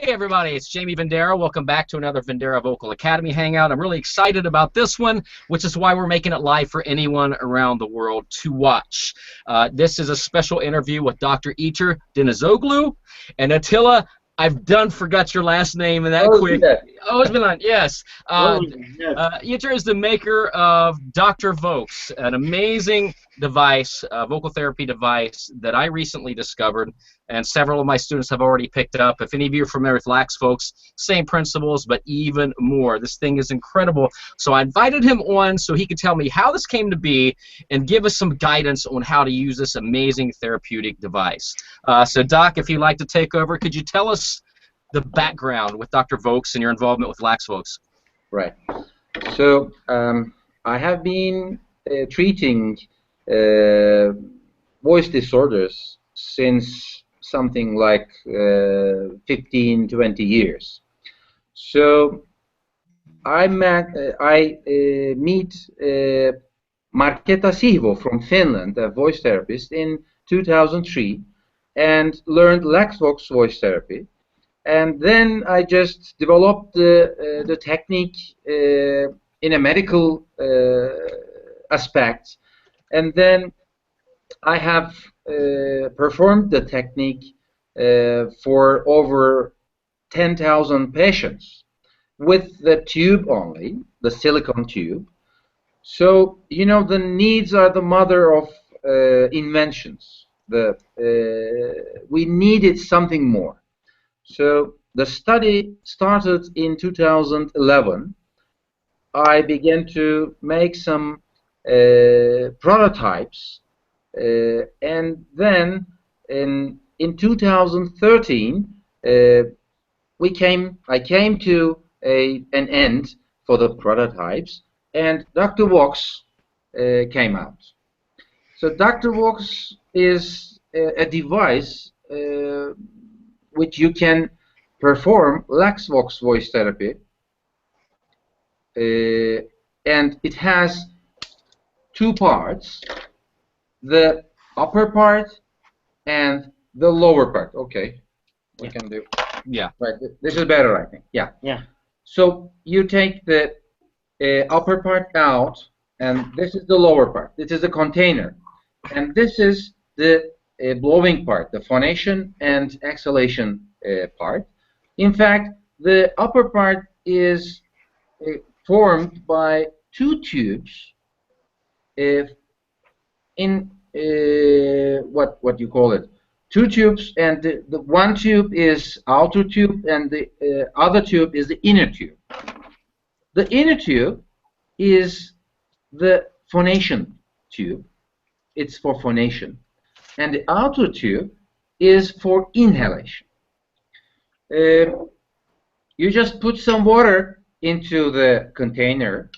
everybody, it's Jamie Vendera. Welcome back to another Vendera Vocal Academy Hangout. I'm really excited about this one, which is why we're making it live for anyone around the world to watch. This is a special interview with Dr. Ilter Denizoglu. And Attila, I've forgot your last name and that quick. Yeah. Oh, it's been on, yes. Yes. Ilter is the maker of DoctorVOX, an amazing device, vocal therapy device that I recently discovered, and several of my students have already picked up. If any of you are familiar with LaxVOX, same principles, but even more. This thing is incredible. So I invited him on so he could tell me how this came to be and give us some guidance on how to use this amazing therapeutic device. So Doc, if you'd like to take over, could you tell us the background with DoctorVOX and your involvement with LaxVOX? Right. So I have been treating voice disorders since something like 15, 20 years. So I meet Marketa Sihvo from Finland, a voice therapist, in 2003 and learned LaxVOX voice therapy. And then I just developed the technique in a medical aspect. And then I have performed the technique for over 10,000 patients with the tube only, the silicone tube. So, you know, the needs are the mother of inventions. We needed something more. So the study started in 2011. I began to make some prototypes, and then in 2013 I came to an end for the prototypes, and DoctorVOX came out. So DoctorVOX is a device which you can perform LaxVOX voice therapy, and it has two parts, the upper part and the lower part. Okay, we can do. Yeah. Right. This is better, I think. Yeah. Yeah. So you take the upper part out, and this is the lower part. This is the container, and this is the blowing part, the phonation and exhalation part. In fact, the upper part is formed by two tubes in what you call it, two tubes, and the one tube is outer tube and the other tube is the inner tube. The inner tube is the phonation tube. It's for phonation. And the outer tube is for inhalation. You just put some water into the container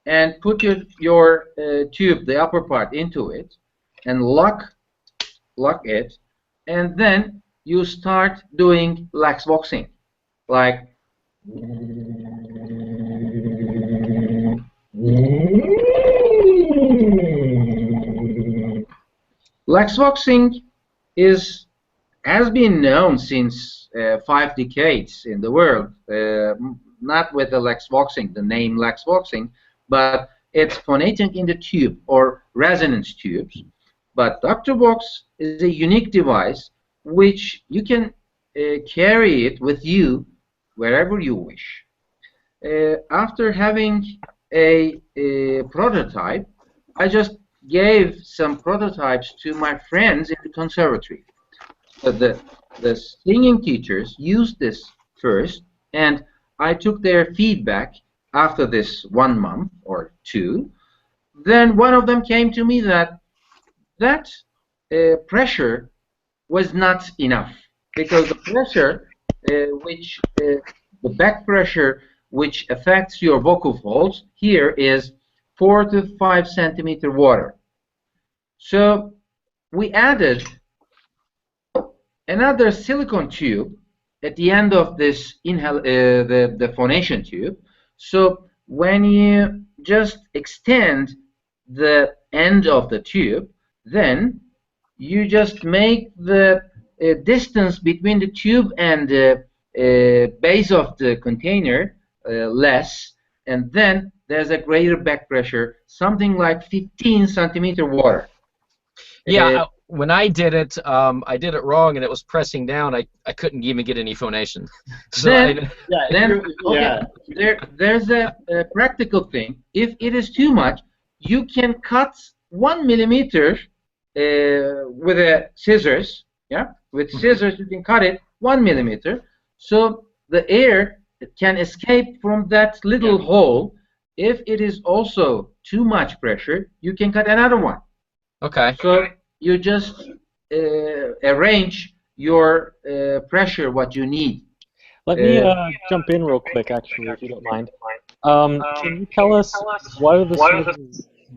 and put your tube, the upper part, into it and lock it, and then you start doing LaxVOXing, like LaxVOXing has been known since 5 decades in the world, not with the LaxVOXing, the name LaxVOXing, but it's phonating in the tube or resonance tubes. But DoctorVOX is a unique device which you can carry it with you wherever you wish. After having a prototype, I just gave some prototypes to my friends in the conservatory. The singing teachers used this first, and I took their feedback after this 1 month or two. Then one of them came to me that pressure was not enough, because the pressure the back pressure which affects your vocal folds here is 4 to 5 centimeter water. So we added another silicone tube at the end of this the phonation tube. So when you just extend the end of the tube, then you just make the distance between the tube and the base of the container less, and then there's a greater back pressure, something like 15 centimeter water. Yeah, when I did it wrong, and it was pressing down. I couldn't even get any phonation. So there's a practical thing. If it is too much, you can cut 1 millimeter with a scissors. Yeah, with scissors you can cut it 1 millimeter, so the air can escape from that little hole. If it is also too much pressure, you can cut another one. Okay. So you just arrange your pressure what you need. Let me jump in real quick, actually, if you don't mind. Can you tell us what are the sort of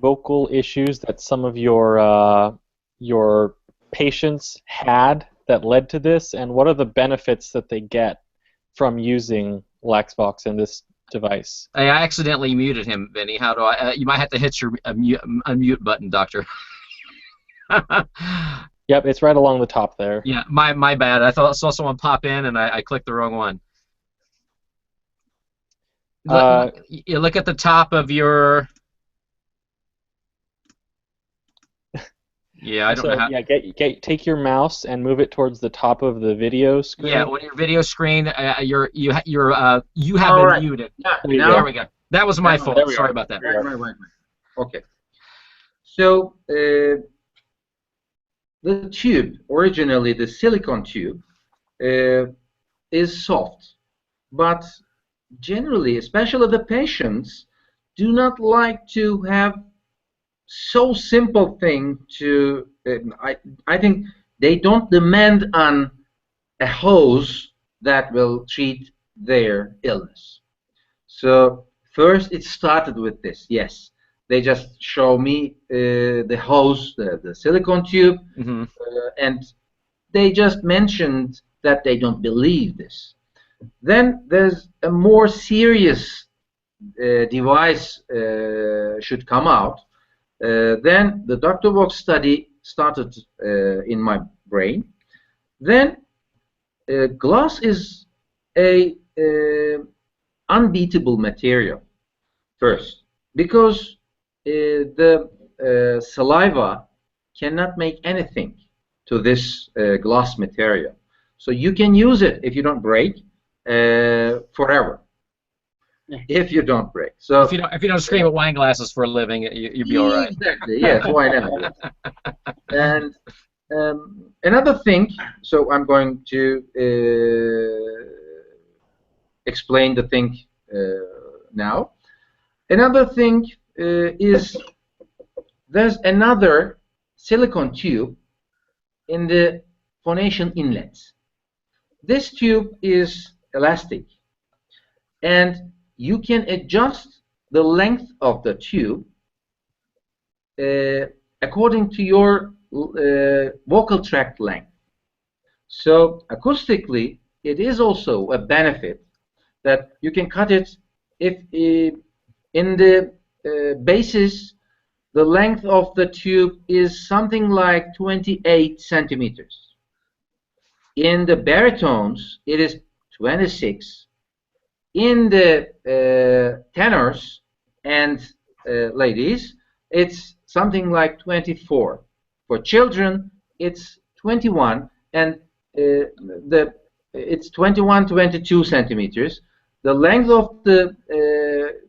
vocal issues that some of your patients had that led to this, and what are the benefits that they get from using LaxVOX in this device? I accidentally muted him, Vinny. How do I? You might have to hit your unmute button, Doctor. Yep, it's right along the top there. Yeah, my bad. I saw someone pop in and I clicked the wrong one. You look at the top of your. Yeah, I don't know how. Yeah, take your mouse and move it towards the top of the video screen. Yeah, on your video screen, you have been muted. Yeah, there we go. That was my fault. Sorry about that. Right. Okay. So the tube, originally the silicone tube, is soft, but generally, especially the patients, do not like to have so simple thing to. I think they don't demand on a hose that will treat their illness. So first it started with this. Yes, they just show me the hose, the silicone tube, and they just mentioned that they don't believe this. Then there's a more serious device should come out. Then the DoctorVOX study started in my brain. Then glass is a unbeatable material first, because the saliva cannot make anything to this glass material. So you can use it if you don't break forever. If you don't break. So if you don't scream at wine glasses for a living, you'll be all right. Exactly. Yes. Why not? And another thing. So I'm going to explain the thing now. Another thing is there's another silicone tube in the phonation inlets. This tube is elastic, and you can adjust the length of the tube according to your vocal tract length. So acoustically, it is also a benefit that you can cut it if in the basses the length of the tube is something like 28 centimeters. In the baritones, it is 26. In the tenors and ladies, it's something like 24. For children, it's 21, and it's 21, 22 centimeters. The length of the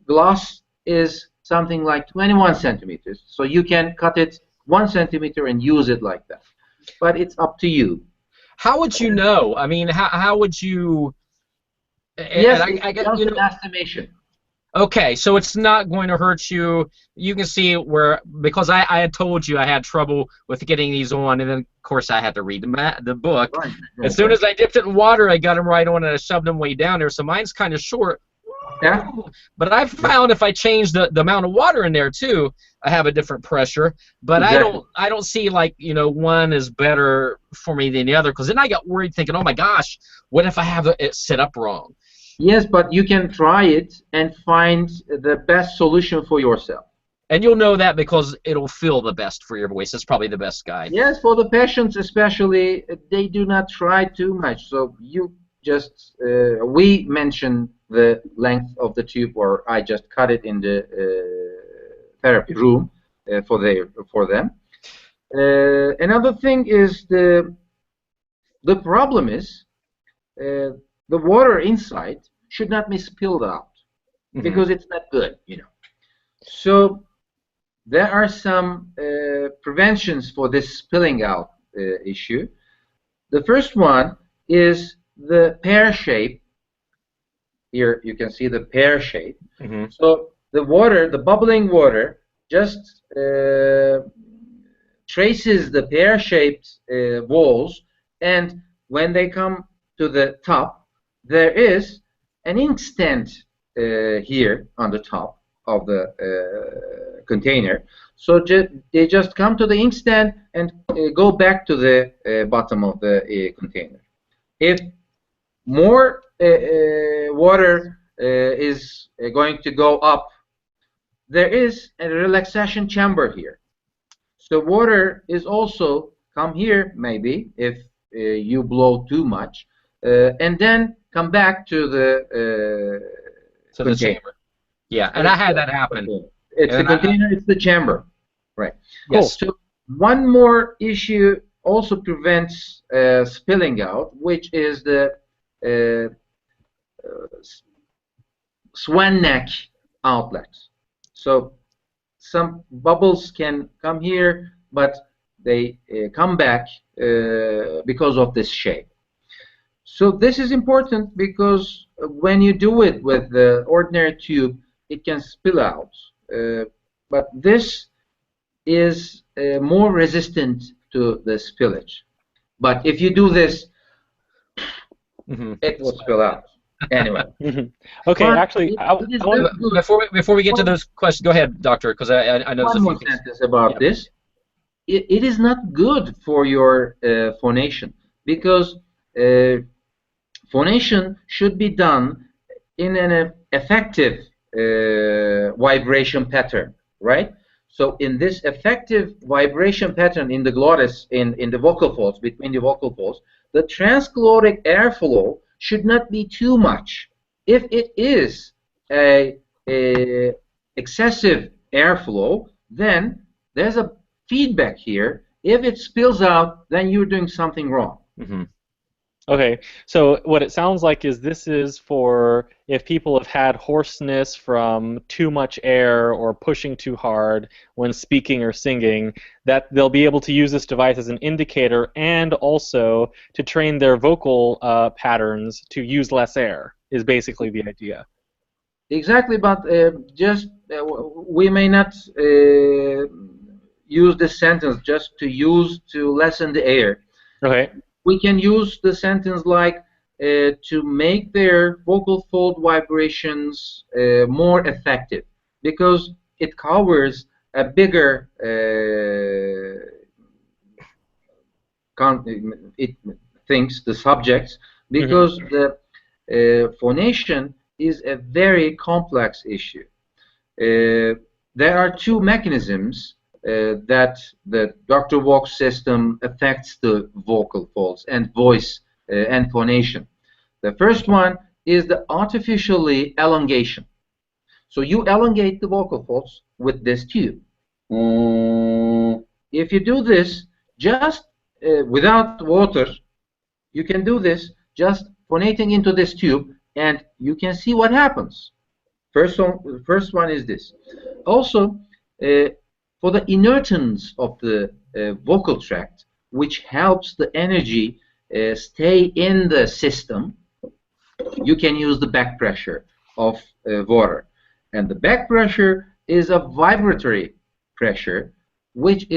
glass is something like 21 centimeters. So you can cut it 1 centimeter and use it like that. But it's up to you. How would you know? I mean, how would you? Yes, I get an estimation. Okay, so it's not going to hurt you. You can see where, because I had told you I had trouble with getting these on, and then of course I had to read the book. Right. As soon as I dipped it in water, I got them right on, and I shoved them way down there. So mine's kind of short. Yeah. But I've found if I change the amount of water in there too, I have a different pressure. But exactly. I don't see like, you know, one is better for me than the other, because then I got worried thinking, oh my gosh, what if I have it set up wrong? Yes, but you can try it and find the best solution for yourself. And you'll know that because it'll feel the best for your voice. It's probably the best guide. Yes, for the patients especially, they do not try too much. So you just we mention the length of the tube, or I just cut it in the therapy room for them. Another thing is the problem is the water inside should not be spilled out because it's not good, you know. So there are some preventions for this spilling out issue. The first one is the pear shape. Here you can see the pear shape. So the water, the bubbling water, just traces the pear-shaped walls, and when they come to the top, there is an inkstand here on the top of the container. So they just come to the inkstand and go back to the bottom of the container. If more water is going to go up, there is a relaxation chamber here. So water is also come here, maybe, if you blow too much, and then come back to the container. Yeah, and I had that happen. It's the container, it's the chamber. Right. Yes. So one more issue also prevents spilling out, which is the swan neck outlets. So some bubbles can come here, but they come back because of this shape. So this is important because when you do it with the ordinary tube, it can spill out. But this is more resistant to the spillage. But if you do this, it will spill out. Anyway. Okay, actually, before we get to those questions, go ahead, doctor, because I know there's a few more sentence about this. It is not good for your phonation, because phonation should be done in an effective vibration pattern, right? So in this effective vibration pattern in the glottis, in the vocal folds, between the vocal folds, the transglottic airflow should not be too much. If it is a excessive airflow, then there's a feedback here. If it spills out, then you're doing something wrong. Okay, so what it sounds like is this is for if people have had hoarseness from too much air or pushing too hard when speaking or singing, that they'll be able to use this device as an indicator and also to train their vocal patterns to use less air, is basically the idea. Exactly, but just we may not use this sentence just to lessen the air. Okay. We can use the sentence like to make their vocal fold vibrations more effective, because it covers a bigger the subjects, because the phonation is a very complex issue. There are two mechanisms that the DoctorVOX system affects the vocal folds and voice and phonation. The first one is the artificially elongation. So you elongate the vocal folds with this tube. If you do this just without water, you can do this just phonating into this tube, and you can see what happens. First one is this. Also, for the inertance of the vocal tract, which helps the energy stay in the system, you can use the back pressure of water. And the back pressure is a vibratory pressure, which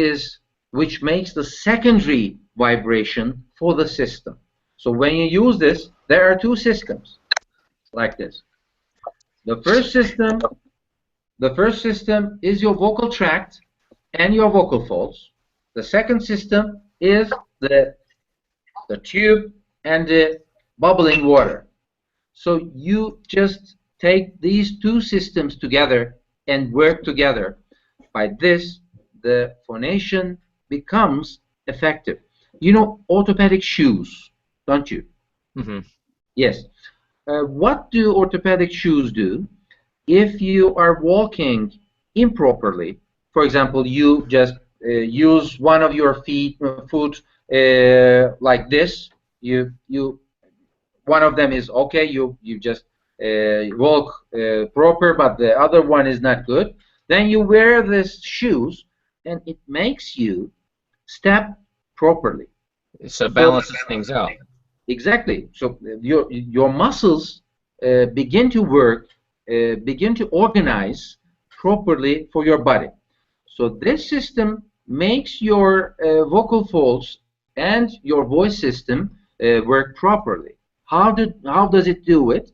makes the secondary vibration for the system. So when you use this, there are two systems like this. The first system is your vocal tract and your vocal folds. The second system is the tube and the bubbling water. So you just take these two systems together and work together. By this, the phonation becomes effective. You know orthopedic shoes, don't you? Yes. What do orthopedic shoes do? If you are walking improperly, for example, you just use one of your foot like this. You one of them is okay. You just walk proper, but the other one is not good. Then you wear these shoes, and it makes you step properly. So it So balances things out. exactly. So your muscles begin to work, begin to organize properly for your body. So this system makes your vocal folds and your voice system work properly. How does it do it?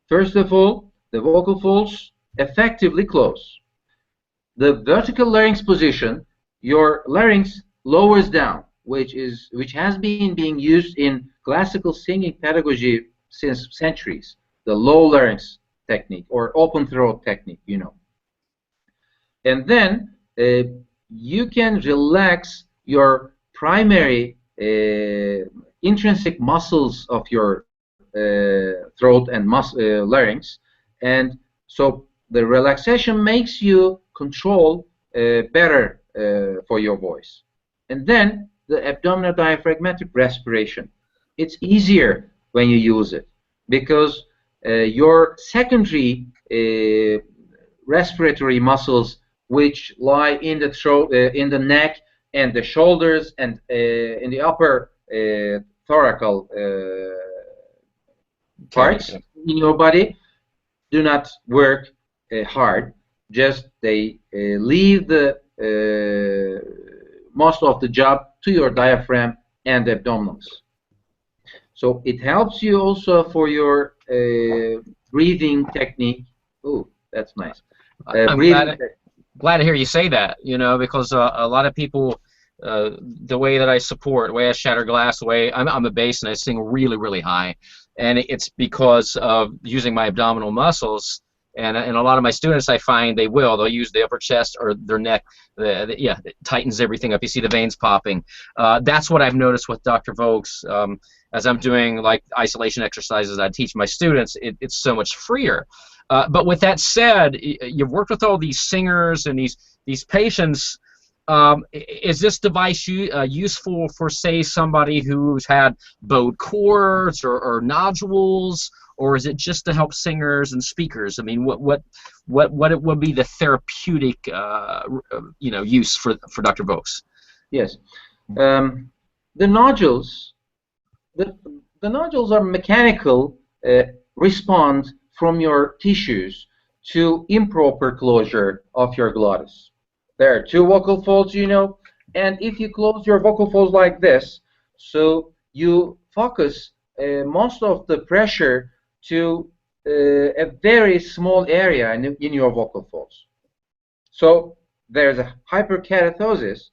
First of all, the vocal folds effectively close. The vertical larynx position, your larynx lowers down, which has been being used in classical singing pedagogy since centuries. The low larynx technique or open throat technique, you know. And then you can relax your primary intrinsic muscles of your throat and larynx, and so the relaxation makes you control better for your voice. And then the abdominal diaphragmatic respiration. It's easier when you use it because your secondary respiratory muscles, which lie in the throat, in the neck, and the shoulders, and in the upper thoracal parts in your body, do not work hard. Just they leave the most of the job to your diaphragm and abdominals. So it helps you also for your breathing technique. Oh, that's nice. I'm glad to hear you say that, you know, because a lot of people, the way that I support, the way I shatter glass, the way I'm a bass and I sing really, really high, and it's because of using my abdominal muscles. And a lot of my students, I find they'll use the upper chest or their neck. Yeah, it tightens everything up. You see the veins popping. That's what I've noticed with DoctorVOX. As I'm doing like isolation exercises I teach my students, it's so much freer. But with that said, you've worked with all these singers and these patients. Is this device useful for, say, somebody who's had bowed cords or nodules, or is it just to help singers and speakers? I mean, what would be the therapeutic use for DoctorVOX? Yes, the nodules. The nodules are mechanical response from your tissues to improper closure of your glottis. There are two vocal folds, you know, and if you close your vocal folds like this, so you focus most of the pressure to a very small area in your vocal folds. So there's a hyperkeratosis,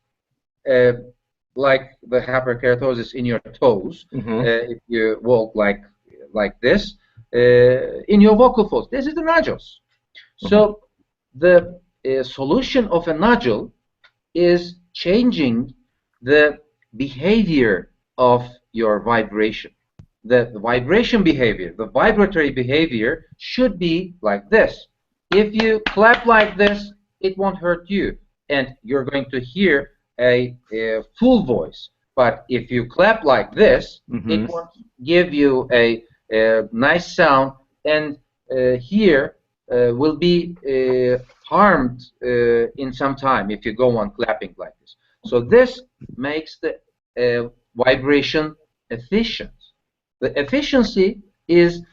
like the hyperkeratosis in your toes, if you walk like this, in your vocal folds. This is the nodules. So the solution of a nodule is changing the behavior of your vibration. The vibration behavior, the vibratory behavior should be like this. If you clap like this, it won't hurt you, and you're going to hear a full voice. But if you clap like this, it won't give you a nice sound, and here will be harmed in some time if you go on clapping like this. So this makes the vibration efficient. The efficiency is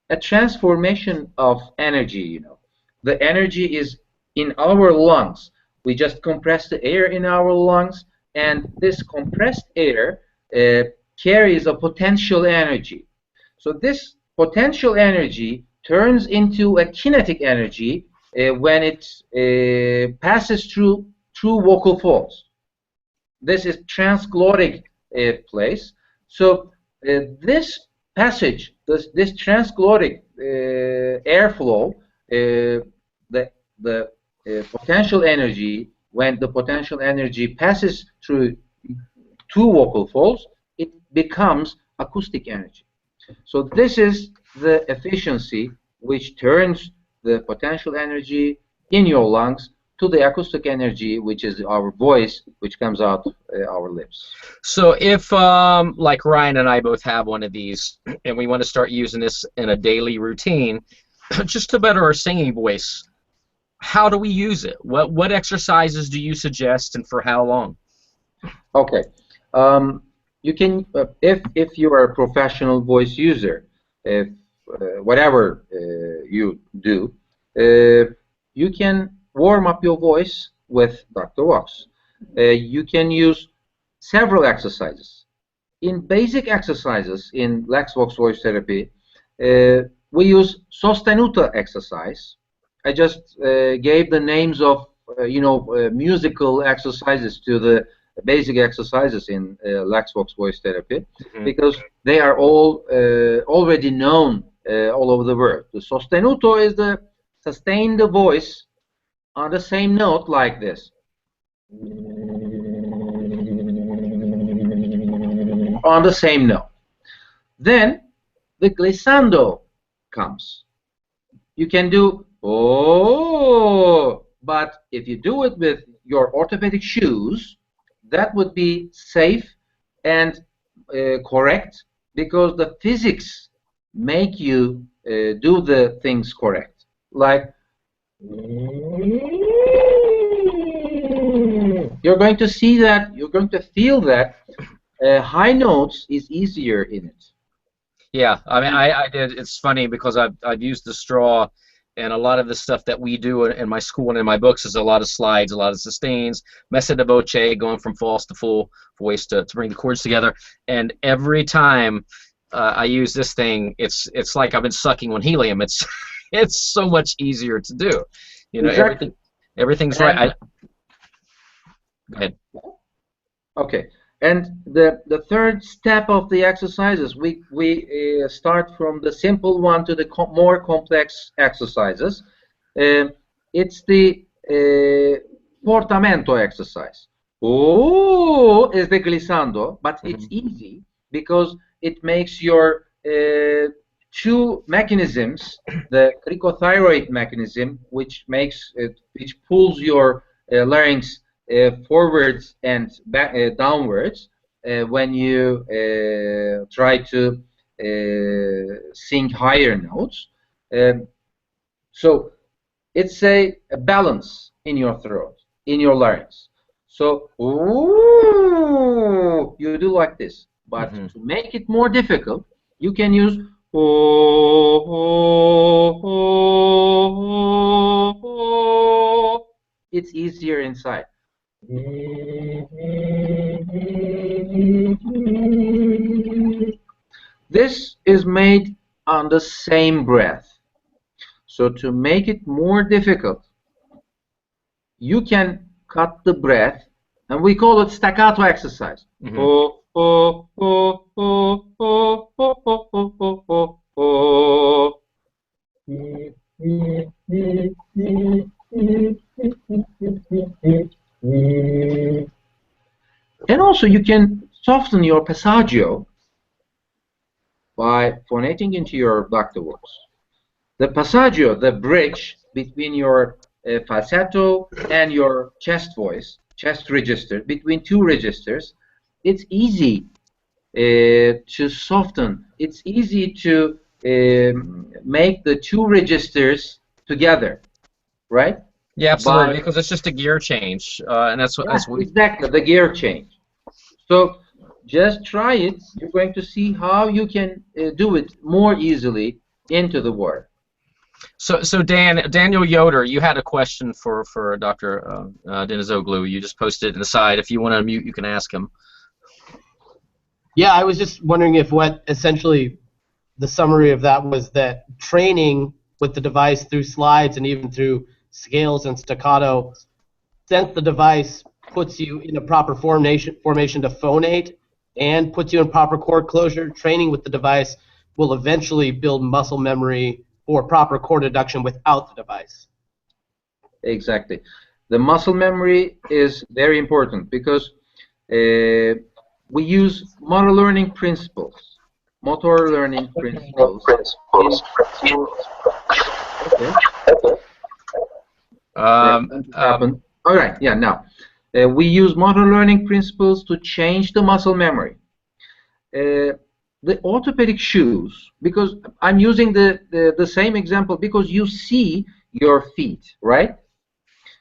a transformation of energy, you know. The energy is in our lungs. We just compress the air in our lungs, and this compressed air carries a potential energy. So this potential energy turns into a kinetic energy when it passes through vocal folds. This is transglottic place. So this passage, this transglottic airflow, the potential energy, when the potential energy passes through two vocal folds, it becomes acoustic energy. So this is the efficiency which turns the potential energy in your lungs to the acoustic energy, which is our voice, which comes out our lips. So if, like Ryan and I both have one of these, and we want to start using this in a daily routine, just to better our singing voice, how do we use it? What exercises do you suggest, and for how long? Okay. You can, if you are a professional voice user, if whatever you do, you can warm up your voice with DoctorVOX. You can use several exercises. In basic exercises in LexVox voice therapy, we use sostenuto exercise. I just gave the names of musical exercises to the basic exercises in LexVox voice therapy, because they are all already known all over the world. The sostenuto is the sustain the voice on the same note like this. On the same note. Then the glissando comes. You can do oh, but if you do it with your orthopedic shoes, that would be safe and correct, because the physics make you do the things correct. Like you're going to see that, you're going to feel that high notes is easier in it. Yeah, I mean, I did. It's funny because I've used the straw, and a lot of the stuff that we do in my school and in my books is a lot of slides, a lot of sustains, messa de voce, going from false to full voice to bring the chords together. And every time I use this thing, it's like I've been sucking on helium. It's so much easier to do. You know, exactly. Everything's right. Go ahead. Okay. And the third step of the exercises, we start from the simple one to the more complex exercises. It's the portamento exercise. Oh, is the glissando, but it's easy because it makes your two mechanisms, the cricothyroid mechanism, which pulls your larynx forwards and back, downwards when you try to sing higher notes. So it's a balance in your throat, in your larynx. So ooh, you do like this. But to make it more difficult, you can use oh, oh, oh, oh. It's easier inside. This is made on the same breath. So to make it more difficult, you can cut the breath, and we call it staccato exercise. Oh, oh, oh, oh, oh, oh, oh, oh, oh, oh. And also you can soften your passaggio by phonating into your DoctorVOX. The passaggio, the bridge between your falsetto and your chest voice, chest register, between two registers, it's easy to soften. It's easy to make the two registers together, right? Yeah, absolutely, because it's just a gear change, and that's what. Exactly, the gear change. So just try it. You're going to see how you can do it more easily into the word. So Daniel Yoder, you had a question for Dr. Denizoglu. You just posted it aside. If you want to unmute, you can ask him. Yeah, I was just wondering if what essentially the summary of that was that training with the device through slides and even through scales and staccato, since the device puts you in a proper formation to phonate and puts you in proper chord closure, training with the device will eventually build muscle memory for proper chord induction without the device. Exactly. The muscle memory is very important because we use motor learning principles. motor learning principles. Okay. Happened. All right. Yeah. Now, we use motor learning principles to change the muscle memory. The orthopedic shoes, because I'm using the same example because you see your feet, right?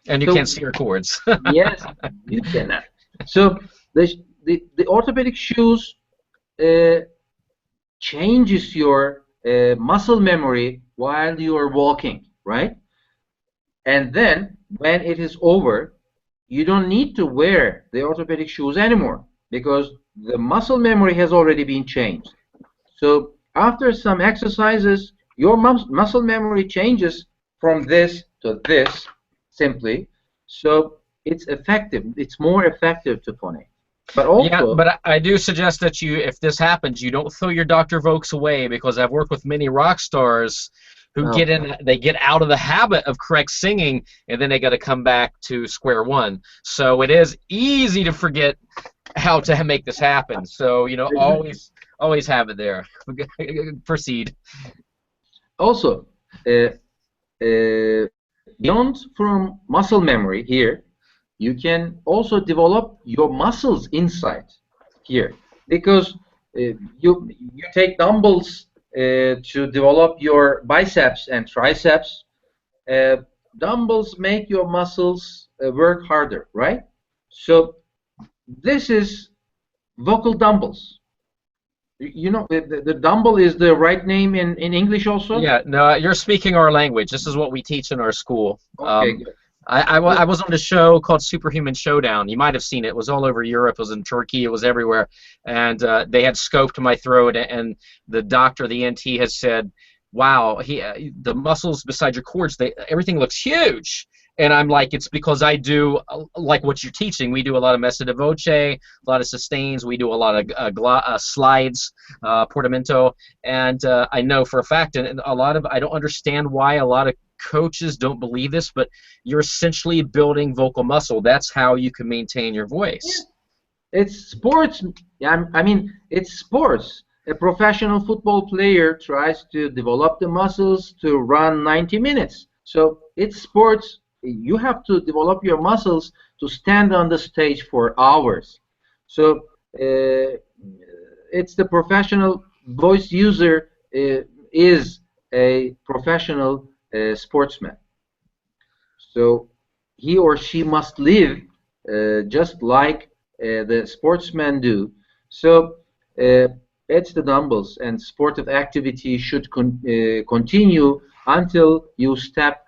And you So, can't see your cords. yes, you cannot. So the orthopedic shoes changes your muscle memory while you are walking, right? And then when it is over, you don't need to wear the orthopedic shoes anymore because the muscle memory has already been changed. So after some exercises, your muscle memory changes from this to this simply. So it's effective. It's more effective to phonate. But also, yeah, but I do suggest that you, if this happens, you don't throw your DoctorVOX away, because I've worked with many rock stars who they get out of the habit of correct singing, and then they got to come back to square one. So it is easy to forget how to make this happen. So, you know, always have it there. Proceed. Also, beyond from muscle memory here, you can also develop your muscles inside here, because you take dumbbells to develop your biceps and triceps. Dumbbells make your muscles work harder, right? So this is vocal dumbbells. You know, the dumbbell is the right name in English also? Yeah, no, you're speaking our language. This is what we teach in our school. Okay, good. I was on a show called Superhuman Showdown. You might have seen it. It was all over Europe. It was in Turkey. It was everywhere. And they had scoped my throat, and the doctor, the NT, has said, wow, the muscles beside your cords, everything looks huge. And I'm like, it's because I do, like what you're teaching, we do a lot of messa di voce, a lot of sustains, we do a lot of slides, portamento, and I know for a fact, and I don't understand why a lot of coaches don't believe this, but you're essentially building vocal muscle. That's how you can maintain your voice. Yeah. It's sports. I mean, it's sports. A professional football player tries to develop the muscles to run 90 minutes. So it's sports. You have to develop your muscles to stand on the stage for hours. So it's the professional voice user is a professional sportsman. So he or she must live just like the sportsmen do. So it's the dumbbells, and sportive activity should continue until you step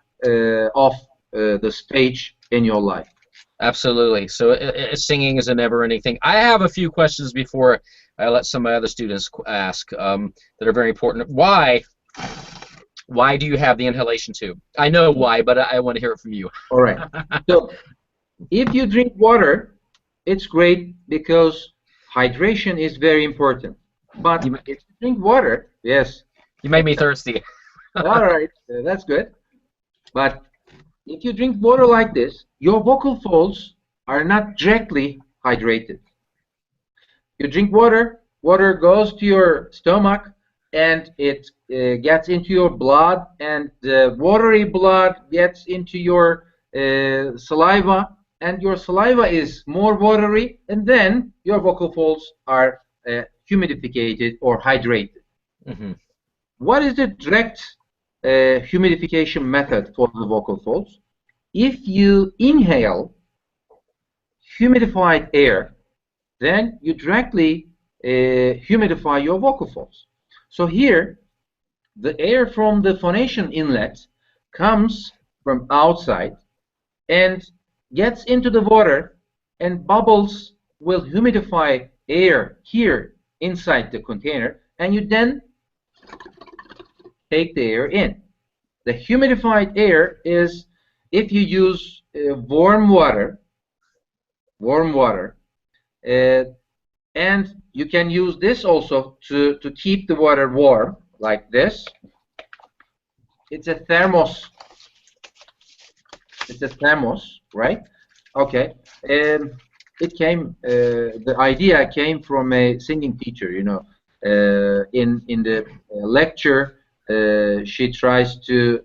off the stage in your life. Absolutely. So singing is a never-ending thing. I have a few questions before I let some of my other students ask that are very important. Why do you have the inhalation tube? I know why, but I want to hear it from you. All right. So if you drink water, it's great because hydration is very important. But if you drink water, yes. You made me thirsty. All right, that's good. But if you drink water like this, your vocal folds are not directly hydrated. You drink water, water goes to your stomach, and it gets into your blood, and the watery blood gets into your saliva, and your saliva is more watery, and then your vocal folds are humidificated or hydrated. Mm-hmm. What is the direct humidification method for the vocal folds? If you inhale humidified air, then you directly humidify your vocal folds. So here, the air from the phonation inlet comes from outside and gets into the water, and bubbles will humidify air here inside the container, and you then take the air in. The humidified air is if you use warm water, and you can use this also to keep the water warm, like this. It's a thermos. It's a thermos, right? Okay. The idea came from a singing teacher, you know. In the lecture, she tries to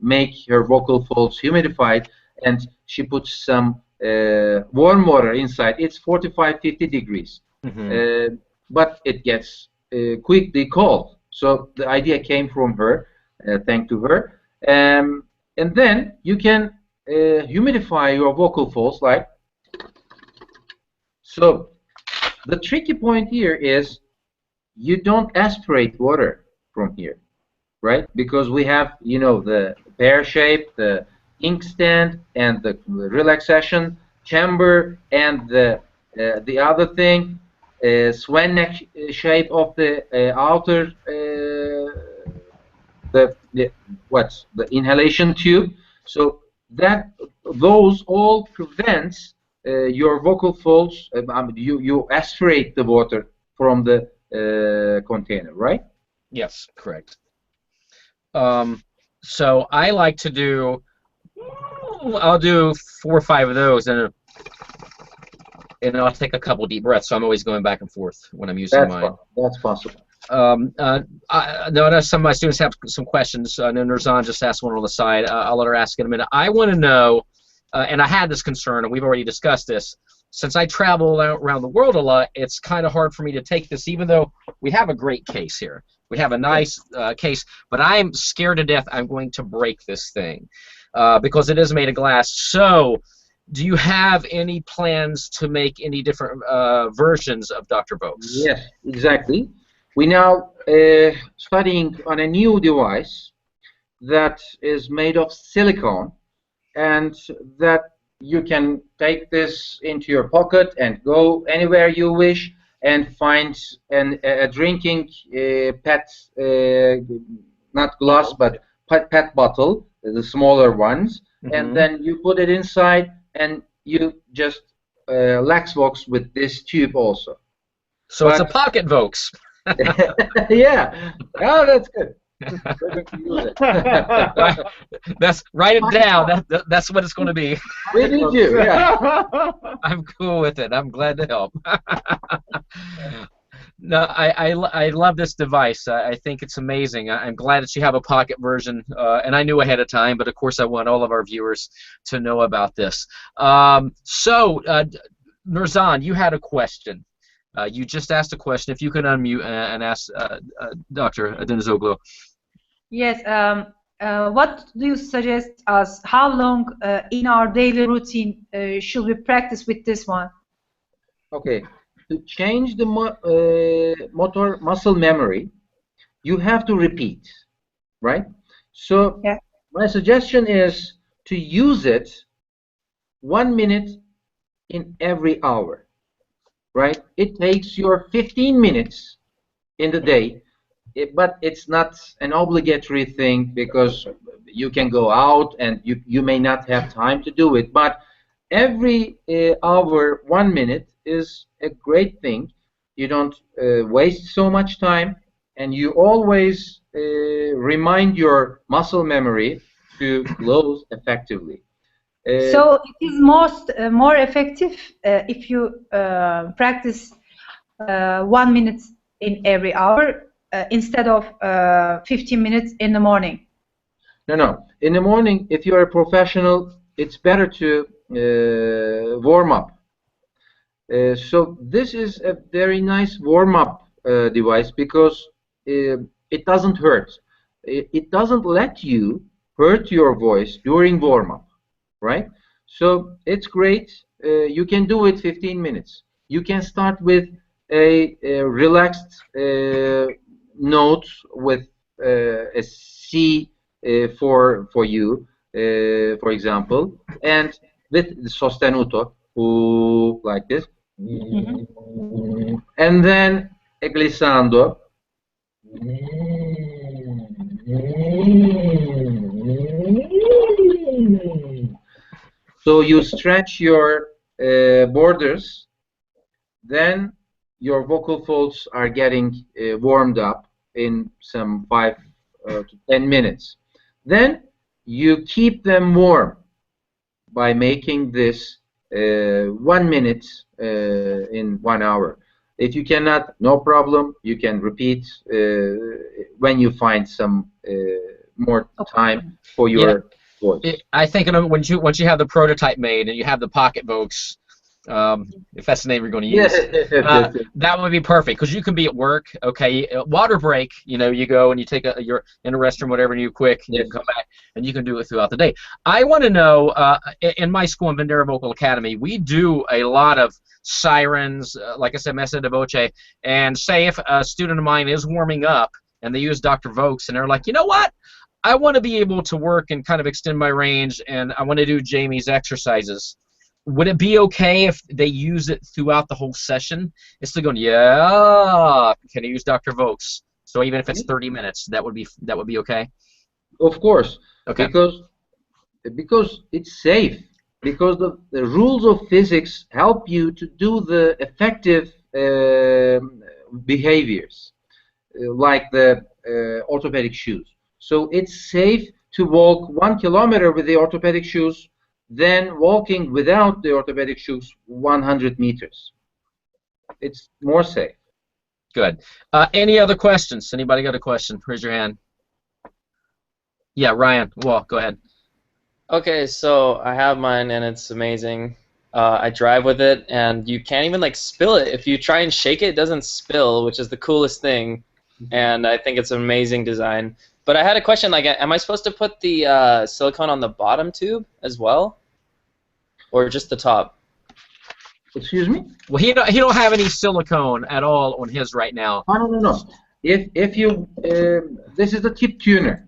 make her vocal folds humidified, and she puts some warm water inside. It's 45-50 degrees, but it gets quickly cold. So the idea came from her, thanks to her. And then you can humidify your vocal folds like so. The tricky point here is you don't aspirate water from here, right? Because we have, you know, the pear shape, the inkstand, and the relaxation chamber, and the other thing, swan neck shape of the outer the inhalation tube. So that those all prevents your vocal folds. You aspirate the water from the container, right? Yes, correct. So I like to do. I'll do 4 or 5 of those, and I'll take a couple deep breaths. So I'm always going back and forth when I'm using mine. That's possible. I know some of my students have some questions. I know Nurzan just asked one on the side. I'll let her ask in a minute. I want to know, and I had this concern, and we've already discussed this. Since I travel around the world a lot, it's kind of hard for me to take this, even though we have a great case here. We have a nice case, but I'm scared to death I'm going to break this thing because it is made of glass. So, do you have any plans to make any different versions of DoctorVOX? Yes, exactly. We now studying on a new device that is made of silicone, and that you can take this into your pocket and go anywhere you wish and find a drinking PET, not glass, but PET bottle, the smaller ones, and then you put it inside and you just LaxVOX with this tube also. So it's a pocket Vox. Yeah. Oh, that's good. That's write it down. That's what it's going to be. We need you. Yeah. I'm cool with it. I'm glad to help. No, I love this device. I think it's amazing. I'm glad that you have a pocket version, and I knew ahead of time, but of course I want all of our viewers to know about this. Nurzan, you had a question. You just asked a question. If you can unmute and ask Dr. Denizoglu. Yes. What do you suggest us? How long in our daily routine should we practice with this one? Okay. To change the motor muscle memory, you have to repeat, right? So yeah. My suggestion is to use it 1 minute in every hour. Right? It takes your 15 minutes in the day, but it's not an obligatory thing because you can go out and you may not have time to do it. But every hour, 1 minute is a great thing. You don't waste so much time, and you always remind your muscle memory to close effectively. So it is more effective if you practice 1 minute in every hour instead of 15 minutes in the morning. No. In the morning, if you are a professional, it's better to warm up. So this is a very nice warm-up device because it doesn't hurt. It doesn't let you hurt your voice during warm-up. Right? So it's great. You can do it 15 minutes. You can start with a relaxed note with a C for you, for example, and with the sostenuto, like this, and then a glissando. So you stretch your borders, then your vocal folds are getting warmed up in some 5 to 10 minutes. Then you keep them warm by making this 1 minute in 1 hour. If you cannot, no problem. You can repeat when you find some more time for your voice. I think once you have the prototype made and you have the PocketVOX, if that's the name you're going to use, that would be perfect, because you can be at work, okay, water break, you go and you take you're in a restroom, whatever, and you quick, and you come back, and you can do it throughout the day. I want to know, in my school, in Vendera Vocal Academy, we do a lot of sirens, like I said, messa de voce, and say if a student of mine is warming up and they use DoctorVOX and they're like, you know what, I want to be able to work and kind of extend my range, and I want to do Jamie's exercises. Would it be okay if they use it throughout the whole session? It's still going, yeah, can I use DoctorVOX? So even if it's 30 minutes, that would be okay? Of course. Okay. Because it's safe. Because the rules of physics help you to do the effective behaviors, like the orthopedic shoes. So it's safe to walk 1 kilometer with the orthopedic shoes than walking without the orthopedic shoes 100 meters. It's more safe. Good. Any other questions? Anybody got a question? Raise your hand. Yeah, Ryan. Well, go ahead. Okay, so I have mine, and it's amazing. I drive with it, and you can't even like spill it. If you try and shake it, it doesn't spill, which is the coolest thing. And I think it's an amazing design. But I had a question, like, am I supposed to put the silicone on the bottom tube as well, or just the top? Excuse me? Well, he don't have any silicone at all on his right now. Oh, no. If you this is the tip tuner.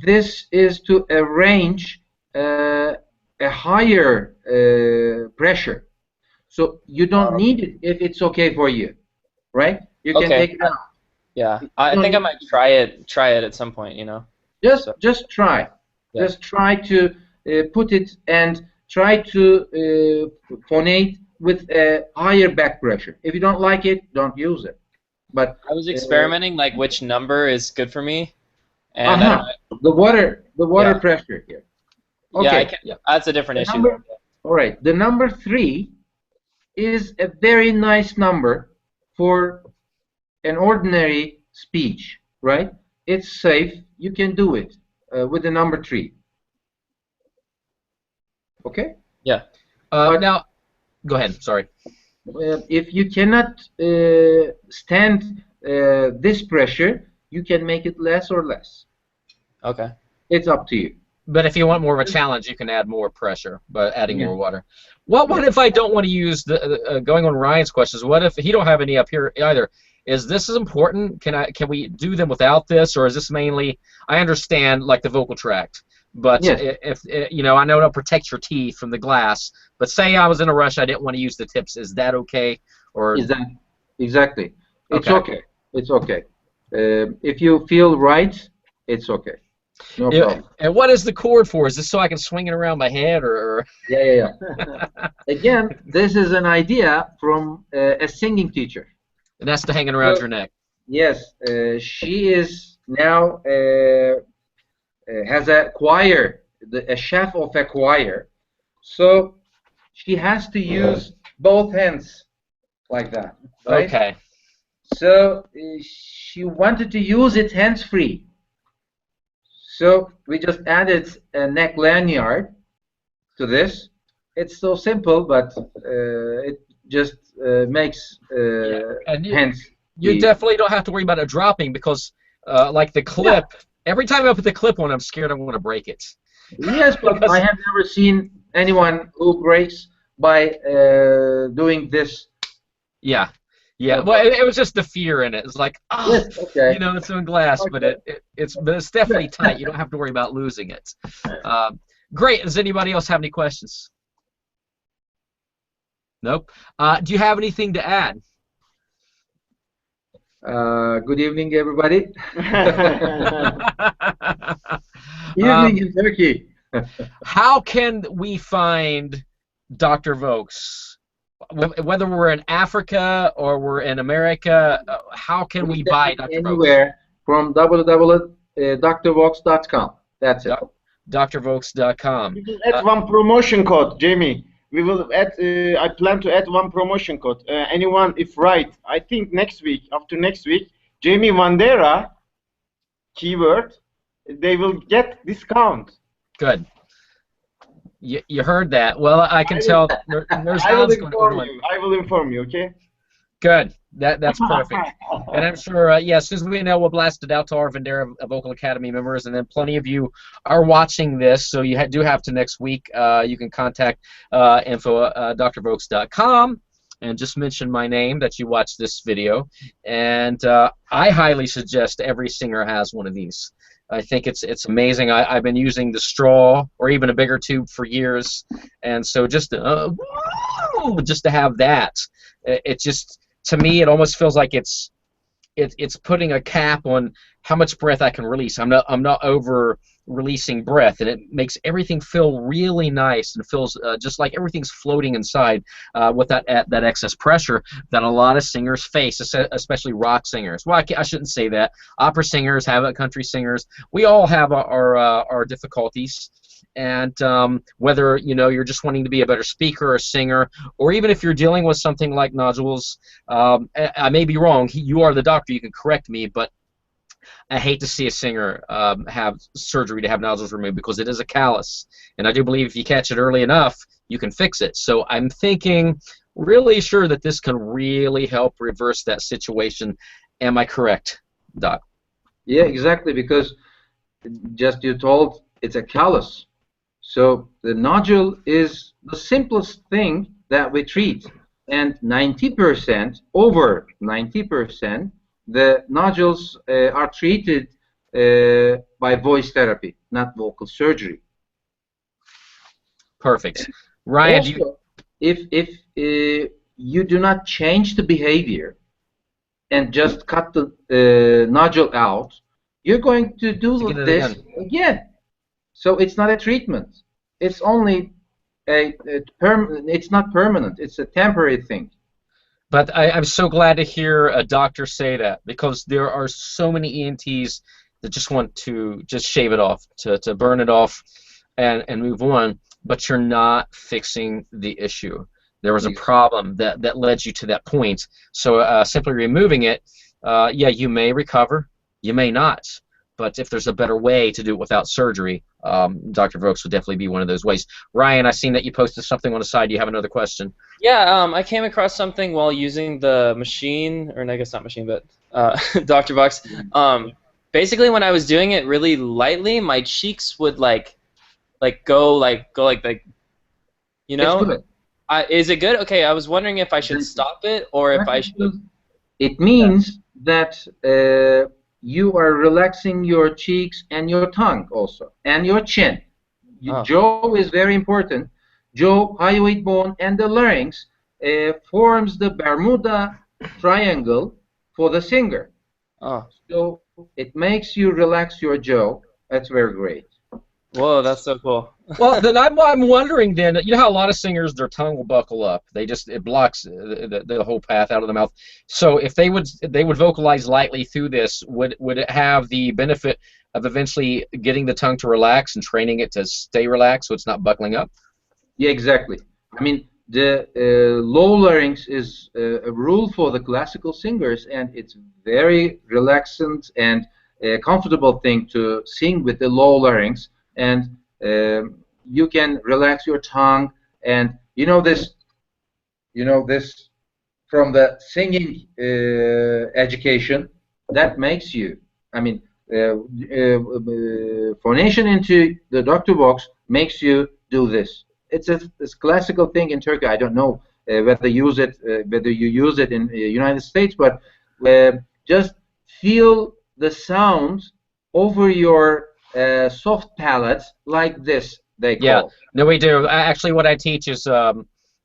This is to arrange a higher pressure. So you don't need it if it's okay for you, right? You can take it out. Yeah, I think I might try it at some point, Just try. Yeah. Just try to put it and try to phonate with a higher back pressure. If you don't like it, don't use it. But I was experimenting, like which number is good for me, and the water pressure here. Okay, that's a different issue. All right, the number 3 is a very nice number for an ordinary speech, right? It's safe. You can do it with the number 3. Okay? Yeah. Now, go ahead. Sorry. If you cannot stand this pressure, you can make it less or less. Okay. It's up to you. But if you want more of a challenge, you can add more pressure by adding more water. What if I don't want to use the going on Ryan's questions? What if he don't have any up here either? Is this important? Can we do them without this, or is this mainly? I understand like the vocal tract, but if I know it'll protect your teeth from the glass. But say I was in a rush, I didn't want to use the tips. Is that okay? Or is that exactly? It's okay. It's okay. If you feel right, it's okay. No problem. And what is the cord for? Is this so I can swing it around my head, or? Yeah. Again, this is an idea from a singing teacher. And that's to hanging around your neck. Yes, she is now has a choir, a chef of a choir. So she has to use both hands like that. Right? Okay. So she wanted to use it hands-free. So we just added a neck lanyard to this. It's so simple, but it just makes hands. You definitely don't have to worry about it dropping, because like the clip, every time I put the clip on, I'm scared I'm going to break it. Yes, but I have never seen anyone who breaks by doing this. Yeah. Well, it was just the fear in it. It's like, it's on glass, but it's definitely tight. You don't have to worry about losing it. Great. Does anybody else have any questions? Nope. Do you have anything to add? Good evening, everybody. Evening in Turkey. How can we find DoctorVOX? Whether we're in Africa or we're in America, how can we buy DoctorVOX? Anywhere from www.drvox.com. That's it. DoctorVOX.com. You can add one promotion code, Jamie. we will add. I plan to add one promotion code. Anyone, if right, I think next week, after next week, Jamie Vandera keyword, they will get discount. Good. You heard that. Well, I can tell there's I will going to order one. I will inform you. Okay. Good. That's perfect. And I'm sure, yeah, as soon as we know, we'll blast it out to our Vandera Vocal Academy members, and then plenty of you are watching this, so you do have to next week. You can contact info@drvox.com and just mention my name that you watched this video. And I highly suggest every singer has one of these. I think it's amazing. I've been using the straw or even a bigger tube for years, and so just to have that, it just, to me, it almost feels like it's putting a cap on how much breath I can release. I'm not over releasing breath, and it makes everything feel really nice and feels just like everything's floating inside with that excess pressure that a lot of singers face, especially rock singers. Well, I shouldn't say that. Opera singers have it, country singers. We all have our difficulties. And whether you're just wanting to be a better speaker or singer, or even if you're dealing with something like nodules, I may be wrong. You are the doctor. You can correct me, but I hate to see a singer have surgery to have nodules removed, because it is a callus, and I do believe if you catch it early enough, you can fix it. So I'm thinking, really sure that this can really help reverse that situation. Am I correct, Doc? Yeah, exactly, because just you told it's a callus. So the nodule is the simplest thing that we treat, and 90%, over 90%, the nodules are treated by voice therapy, not vocal surgery. Perfect. Ryan, also, if you do not change the behavior and just cut the nodule out, you're going to do this again. So it's not a treatment. It's only it's not permanent. It's a temporary thing. But I'm so glad to hear a doctor say that, because there are so many ENTs that just want to just shave it off, to burn it off and move on, but you're not fixing the issue. There was a problem that led you to that point. So simply removing it, yeah, you may recover, you may not. But if there's a better way to do it without surgery, DoctorVOX would definitely be one of those ways. Ryan, I've seen that you posted something on the side. Do you have another question? Yeah, I came across something while using the machine, or I guess not machine, but DoctorVOX. Basically, when I was doing it really lightly, my cheeks would go like you know. It's good. Is it good? Okay, I was wondering if I should stop it or if I should. It means that you are relaxing your cheeks and your tongue also, and your chin. Jaw is very important. Jaw, hyoid bone, and the larynx forms the Bermuda Triangle for the singer. So it makes you relax your jaw. That's very great. Whoa, that's so cool. Well, then I'm wondering then, you know how a lot of singers, their tongue will buckle up. It blocks the whole path out of the mouth. So if they would vocalize lightly through this, would it have the benefit of eventually getting the tongue to relax and training it to stay relaxed so it's not buckling up? Yeah, exactly. I mean, the low larynx is a rule for the classical singers, and it's very relaxant and a comfortable thing to sing with the low larynx. And you can relax your tongue, and this from the singing education, that makes you, I mean, phonation into the DoctorVOX makes you do this. It's a classical thing in Turkey. I don't know whether you use it in the United States, but just feel the sound over your soft palates like this, they call. Yeah, no, we do. Actually, what I teach is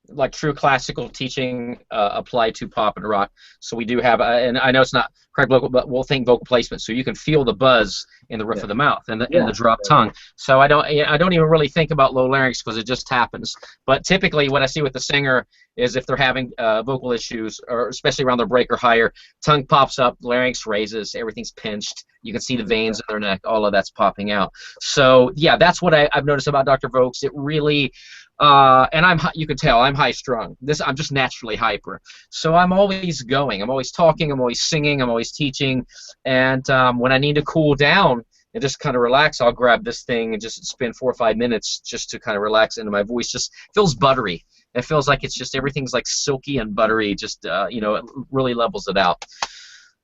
like true classical teaching applied to pop and rock. So we do have, and I know it's not correct vocal, but we'll think vocal placement. So you can feel the buzz in the roof of the mouth and the drop tongue. So I don't even really think about low larynx because it just happens. But typically, what I see with the singer is if they're having vocal issues, or especially around their break or higher, tongue pops up, larynx raises, everything's pinched. You can see the veins in their neck, all of that's popping out. So yeah, that's what I've noticed about DoctorVOX. It really and you can tell I'm high strung. I'm just naturally hyper. So I'm always going. I'm always talking. I'm always singing. I'm always teaching. And when I need to cool down and just kind of relax, I'll grab this thing and just spend 4 or 5 minutes just to kind of relax into my voice. Just feels buttery. It feels like it's just everything's like silky and buttery. Just it really levels it out.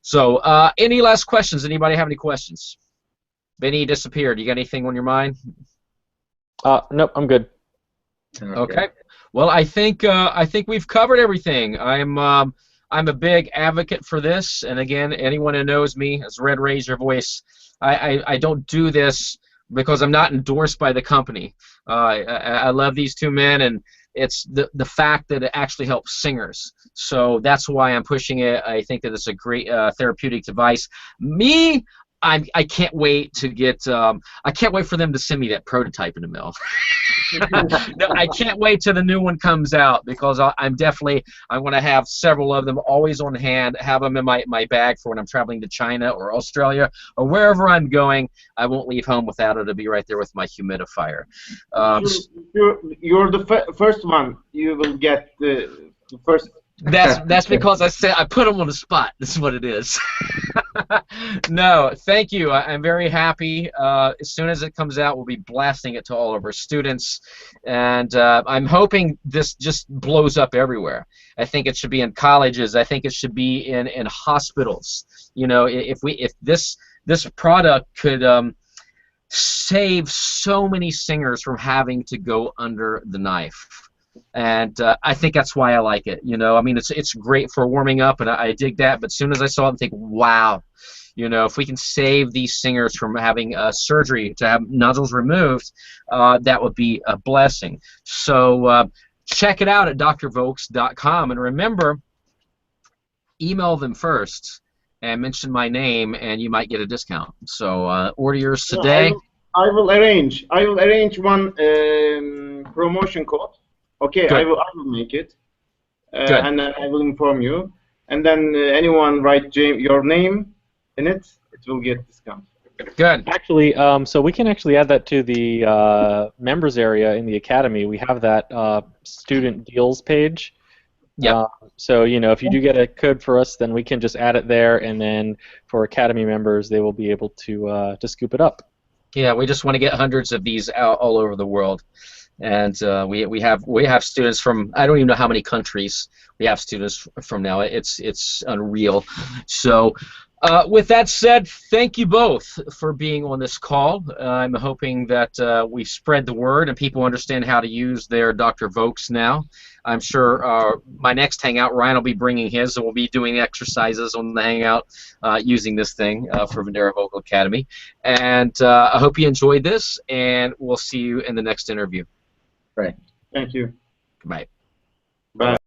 So any last questions? Anybody have any questions? Benny disappeared. You got anything on your mind? Nope, I'm good. Okay. Well, I think we've covered everything. I'm a big advocate for this, and again, anyone who knows me has Red Razor Voice. I don't do this because I'm not endorsed by the company. I love these two men, and it's the fact that it actually helps singers. So that's why I'm pushing it. I think that it's a great therapeutic device. I can't wait to get. I can't wait for them to send me that prototype in the mail. No, I can't wait till the new one comes out because I'm going to have several of them always on hand. Have them in my bag for when I'm traveling to China or Australia or wherever I'm going. I won't leave home without it. It'll be right there with my humidifier. You're the first one. You will get the first. That's because I put them on the spot. That's what it is. No, thank you. I'm very happy. As soon as it comes out, we'll be blasting it to all of our students, and I'm hoping this just blows up everywhere. I think it should be in colleges. I think it should be in hospitals. If this product could save so many singers from having to go under the knife. And I think that's why I like it. I mean, it's great for warming up, and I dig that. But as soon as I saw it, I think, wow, if we can save these singers from having surgery to have nodules removed, that would be a blessing. So check it out at DoctorVOX.com, and remember, email them first and mention my name, and you might get a discount. So order yours today. I will arrange one promotion code. Okay, I will make it, and then I will inform you. And then anyone write your name in it, it will get discount. Good. Actually, so we can actually add that to the members area in the academy. We have that student deals page. Yeah. So if you do get a code for us, then we can just add it there, and then for academy members, they will be able to scoop it up. Yeah, we just want to get hundreds of these out all over the world. And we have students from I don't even know how many countries we have students from now. It's unreal. So with that said, thank you both for being on this call. I'm hoping that we spread the word and people understand how to use their DoctorVOX now. I'm sure my next hangout, Ryan will be bringing his, and we'll be doing exercises on the hangout using this thing for Vendera Vocal Academy. And I hope you enjoyed this, and we'll see you in the next interview. Right. Thank you. Bye. Bye.